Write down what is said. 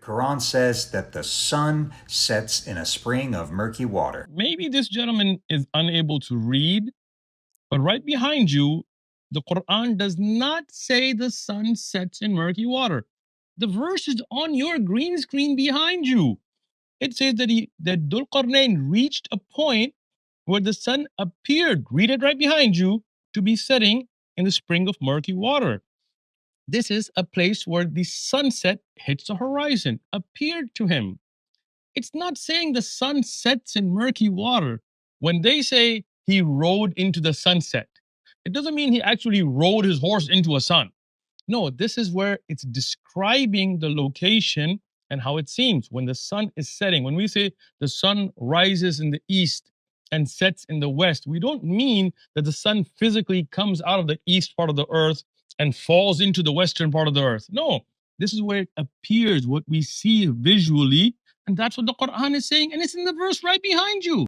Quran says that the sun sets in a spring of murky water. Maybe this gentleman is unable to read, but right behind you, the Quran does not say the sun sets in murky water. The verse is on your green screen behind you. It says that Zulqarnain reached a point where the sun appeared, read it right behind you, to be setting in the spring of murky water. This is a place where the sunset hits the horizon, appeared to him. It's not saying the sun sets in murky water. When they say he rode into the sunset, it doesn't mean he actually rode his horse into a sun. No, this is where it's describing the location and how it seems when the sun is setting. When we say the sun rises in the east and sets in the west, we don't mean that the sun physically comes out of the east part of the earth and falls into the western part of the earth. No, this is where it appears, what we see visually, and that's what the Quran is saying, and it's in the verse right behind you.